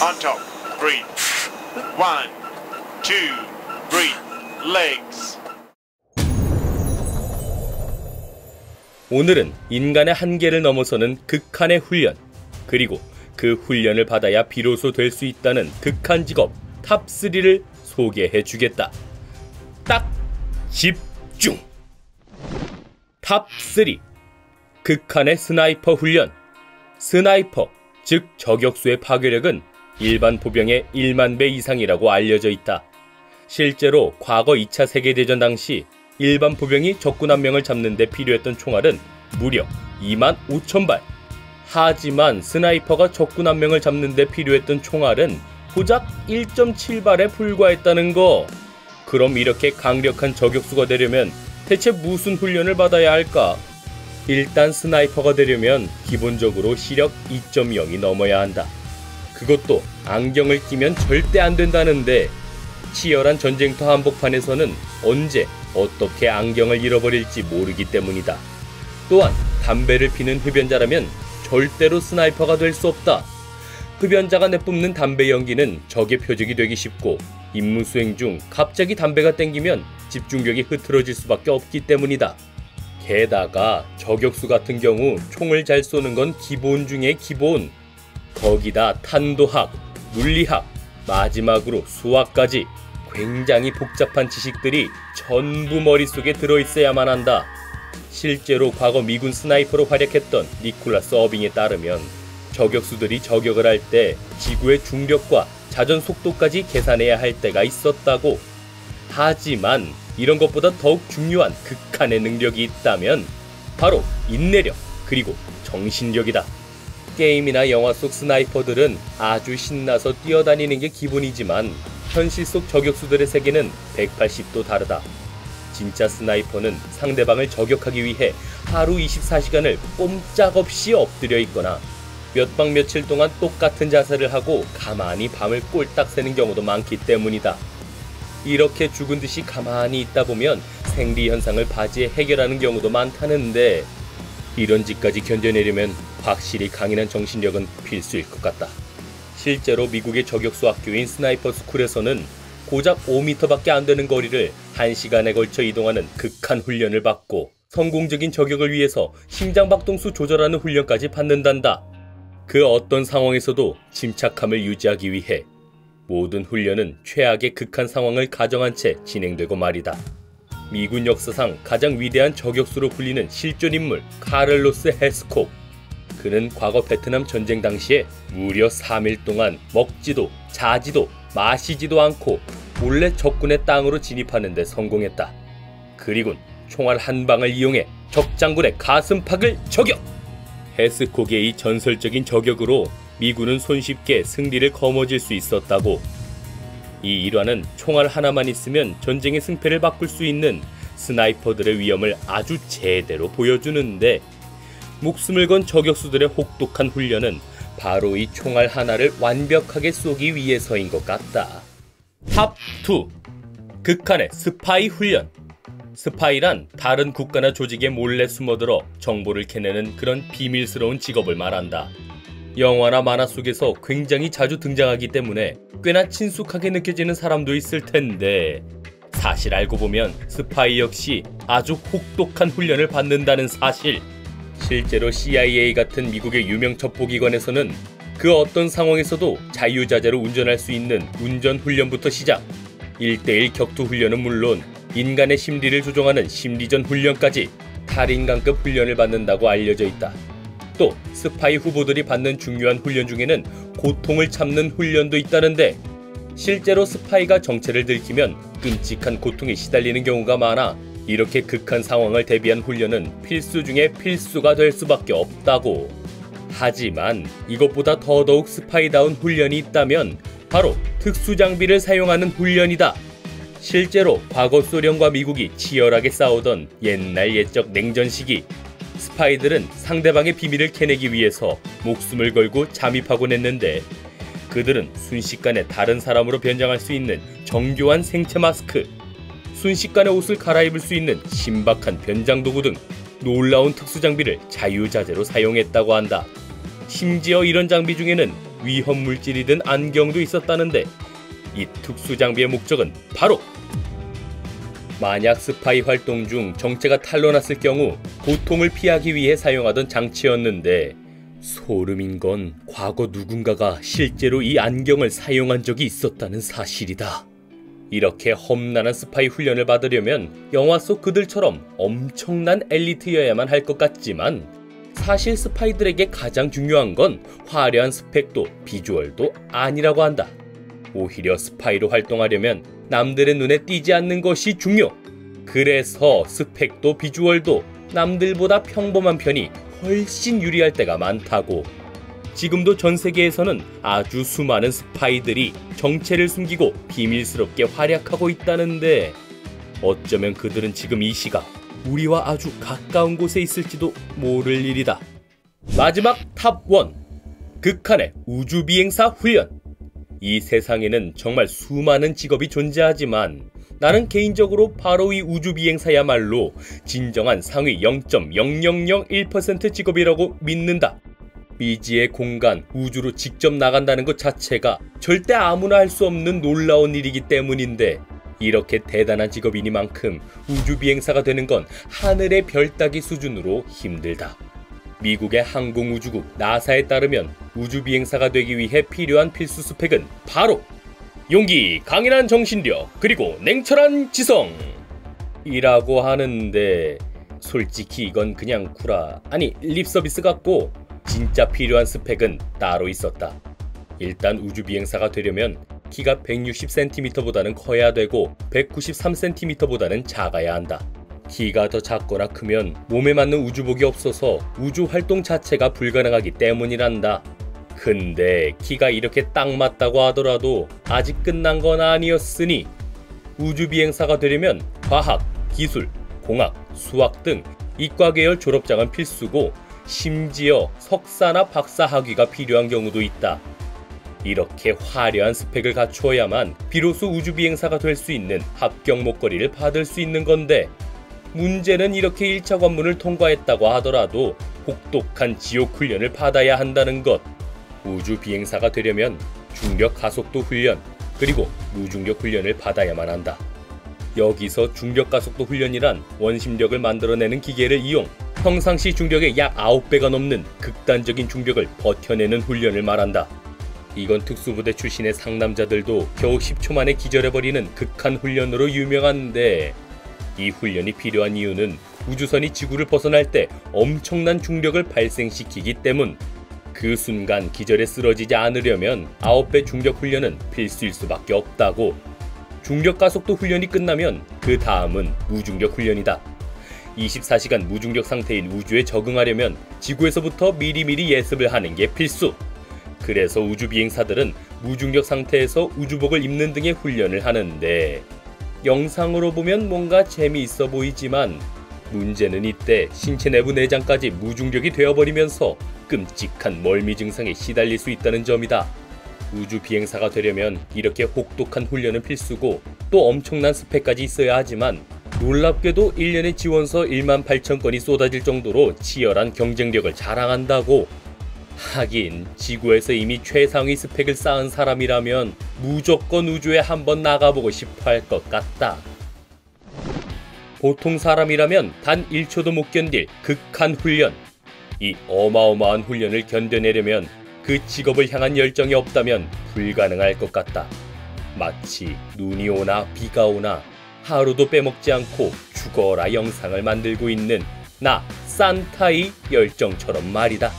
On top, breathe. 1, 2, breathe. Legs. 오늘은 인간의 한계를 넘어서는 극한의 훈련, 그리고 그 훈련을 받아야 비로소 될 수 있다는 극한 직업 탑3를 소개해주겠다. 딱 집중! 탑3. 극한의 스나이퍼 훈련. 스나이퍼, 즉 저격수의 파괴력은 일반 보병의 1만 배 이상이라고 알려져 있다. 실제로 과거 2차 세계대전 당시 일반 보병이 적군 한 명을 잡는 데 필요했던 총알은 무려 2만 5천 발. 하지만 스나이퍼가 적군 한 명을 잡는 데 필요했던 총알은 고작 1.7발에 불과했다는 거. 그럼 이렇게 강력한 저격수가 되려면 대체 무슨 훈련을 받아야 할까? 일단 스나이퍼가 되려면 기본적으로 시력 2.0이 넘어야 한다. 그것도 안경을 끼면 절대 안 된다는데, 치열한 전쟁터 한복판에서는 언제 어떻게 안경을 잃어버릴지 모르기 때문이다. 또한 담배를 피는 흡연자라면 절대로 스나이퍼가 될 수 없다. 흡연자가 내뿜는 담배 연기는 적의 표적이 되기 쉽고, 임무 수행 중 갑자기 담배가 땡기면 집중력이 흐트러질 수밖에 없기 때문이다. 게다가 저격수 같은 경우 총을 잘 쏘는 건 기본 중에 기본. 거기다 탄도학, 물리학, 마지막으로 수학까지 굉장히 복잡한 지식들이 전부 머릿속에 들어있어야만 한다. 실제로 과거 미군 스나이퍼로 활약했던 니콜라스 어빙에 따르면 저격수들이 저격을 할 때 지구의 중력과 자전 속도까지 계산해야 할 때가 있었다고. 하지만 이런 것보다 더욱 중요한 극한의 능력이 있다면 바로 인내력, 그리고 정신력이다. 게임이나 영화 속 스나이퍼들은 아주 신나서 뛰어다니는 게 기본이지만 현실 속 저격수들의 세계는 180도 다르다. 진짜 스나이퍼는 상대방을 저격하기 위해 하루 24시간을 꼼짝없이 엎드려 있거나 몇 박 며칠 동안 똑같은 자세를 하고 가만히 밤을 꼴딱 새는 경우도 많기 때문이다. 이렇게 죽은 듯이 가만히 있다 보면 생리 현상을 바지에 해결하는 경우도 많다는데, 이런 짓까지 견뎌내려면 확실히 강인한 정신력은 필수일 것 같다. 실제로 미국의 저격수 학교인 스나이퍼 스쿨에서는 고작 5m밖에 안 되는 거리를 1시간에 걸쳐 이동하는 극한 훈련을 받고, 성공적인 저격을 위해서 심장박동수 조절하는 훈련까지 받는단다. 그 어떤 상황에서도 침착함을 유지하기 위해 모든 훈련은 최악의 극한 상황을 가정한 채 진행되고 말이다. 미군 역사상 가장 위대한 저격수로 불리는 실존인물 카를로스 헤스콥. 그는 과거 베트남 전쟁 당시에 무려 3일 동안 먹지도 자지도 마시지도 않고 몰래 적군의 땅으로 진입하는 데 성공했다. 그리곤 총알 한 방을 이용해 적 장군의 가슴팍을 저격! 헤스콥의 이 전설적인 저격으로 미군은 손쉽게 승리를 거머쥘 수 있었다고. 이 일화는 총알 하나만 있으면 전쟁의 승패를 바꿀 수 있는 스나이퍼들의 위험을 아주 제대로 보여주는데, 목숨을 건 저격수들의 혹독한 훈련은 바로 이 총알 하나를 완벽하게 쏘기 위해서인 것 같다. 탑2. 극한의 스파이 훈련. 스파이란 다른 국가나 조직에 몰래 숨어들어 정보를 캐내는 그런 비밀스러운 직업을 말한다. 영화나 만화 속에서 굉장히 자주 등장하기 때문에 꽤나 친숙하게 느껴지는 사람도 있을 텐데, 사실 알고 보면 스파이 역시 아주 혹독한 훈련을 받는다는 사실. 실제로 CIA 같은 미국의 유명 첩보기관에서는 그 어떤 상황에서도 자유자재로 운전할 수 있는 운전훈련부터 시작, 1대1 격투훈련은 물론 인간의 심리를 조종하는 심리전 훈련까지 탈인간급 훈련을 받는다고 알려져 있다. 또 스파이 후보들이 받는 중요한 훈련 중에는 고통을 참는 훈련도 있다는데, 실제로 스파이가 정체를 들키면 끔찍한 고통에 시달리는 경우가 많아 이렇게 극한 상황을 대비한 훈련은 필수 중에 필수가 될 수밖에 없다고. 하지만 이것보다 더더욱 스파이다운 훈련이 있다면 바로 특수장비를 사용하는 훈련이다. 실제로 과거 소련과 미국이 치열하게 싸우던 옛날 옛적 냉전 시기, 스파이들은 상대방의 비밀을 캐내기 위해서 목숨을 걸고 잠입하곤 했는데, 그들은 순식간에 다른 사람으로 변장할 수 있는 정교한 생체 마스크, 순식간에 옷을 갈아입을 수 있는 신박한 변장 도구 등 놀라운 특수장비를 자유자재로 사용했다고 한다. 심지어 이런 장비 중에는 위험 물질이 든 안경도 있었다는데 이 특수 장비의 목적은 바로 만약 스파이 활동 중 정체가 탄로났을 경우 고통을 피하기 위해 사용하던 장치였는데 소름인 건 과거 누군가가 실제로 이 안경을 사용한 적이 있었다는 사실이다. 이렇게 험난한 스파이 훈련을 받으려면 영화 속 그들처럼 엄청난 엘리트여야만 할 것 같지만 사실 스파이들에게 가장 중요한 건 화려한 스펙도 비주얼도 아니라고 한다. 오히려 스파이로 활동하려면 남들의 눈에 띄지 않는 것이 중요. 그래서 스펙도 비주얼도 남들보다 평범한 편이 훨씬 유리할 때가 많다고. 지금도 전 세계에서는 아주 수많은 스파이들이 정체를 숨기고 비밀스럽게 활약하고 있다는데 어쩌면 그들은 지금 이 시각 우리와 아주 가까운 곳에 있을지도 모를 일이다. 마지막 탑1. 극한의 우주비행사 훈련. 이 세상에는 정말 수많은 직업이 존재하지만 나는 개인적으로 바로 이 우주비행사야말로 진정한 상위 0.0001% 직업이라고 믿는다. 미지의 공간, 우주로 직접 나간다는 것 자체가 절대 아무나 할 수 없는 놀라운 일이기 때문인데 이렇게 대단한 직업이니만큼 우주비행사가 되는 건 하늘의 별 따기 수준으로 힘들다. 미국의 항공우주국 나사에 따르면 우주비행사가 되기 위해 필요한 필수 스펙은 바로 용기, 강인한 정신력, 그리고 냉철한 지성 이라고 하는데 솔직히 이건 그냥 립서비스 같고 진짜 필요한 스펙은 따로 있었다. 일단 우주비행사가 되려면 키가 160cm보다는 커야 되고 193cm보다는 작아야 한다. 키가 더 작거나 크면 몸에 맞는 우주복이 없어서 우주활동 자체가 불가능하기 때문이란다. 근데 키가 이렇게 딱 맞다고 하더라도 아직 끝난 건 아니었으니 우주비행사가 되려면 과학, 기술, 공학, 수학 등 이과 계열 졸업장은 필수고 심지어 석사나 박사 학위가 필요한 경우도 있다. 이렇게 화려한 스펙을 갖추어야만 비로소 우주비행사가 될 수 있는 합격 목걸이를 받을 수 있는 건데 문제는 이렇게 1차 관문을 통과했다고 하더라도 혹독한 지옥 훈련을 받아야 한다는 것. 우주비행사가 되려면 중력 가속도 훈련 그리고 무중력 훈련을 받아야만 한다. 여기서 중력 가속도 훈련이란 원심력을 만들어내는 기계를 이용 평상시 중력의 약 9배가 넘는 극단적인 중력을 버텨내는 훈련을 말한다. 이건 특수부대 출신의 상남자들도 겨우 10초 만에 기절해버리는 극한 훈련으로 유명한데 이 훈련이 필요한 이유는 우주선이 지구를 벗어날 때 엄청난 중력을 발생시키기 때문. 그 순간 기절에 쓰러지지 않으려면 9배 중력 훈련은 필수일 수밖에 없다고. 중력 가속도 훈련이 끝나면 그 다음은 무중력 훈련이다. 24시간 무중력 상태인 우주에 적응하려면 지구에서부터 미리미리 예습을 하는 게 필수. 그래서 우주비행사들은 무중력 상태에서 우주복을 입는 등의 훈련을 하는데 영상으로 보면 뭔가 재미있어 보이지만 문제는 이때 신체 내부 내장까지 무중력이 되어버리면서 끔찍한 멀미 증상에 시달릴 수 있다는 점이다. 우주비행사가 되려면 이렇게 혹독한 훈련은 필수고 또 엄청난 스펙까지 있어야 하지만 놀랍게도 1년에 지원서 18,000건이 쏟아질 정도로 치열한 경쟁력을 자랑한다고. 하긴 지구에서 이미 최상위 스펙을 쌓은 사람이라면 무조건 우주에 한번 나가보고 싶어 할 것 같다. 보통 사람이라면 단 1초도 못 견딜 극한 훈련. 이 어마어마한 훈련을 견뎌내려면 그 직업을 향한 열정이 없다면 불가능할 것 같다. 마치 눈이 오나 비가 오나 하루도 빼먹지 않고 죽어라 영상을 만들고 있는 나 산타의 열정처럼 말이다.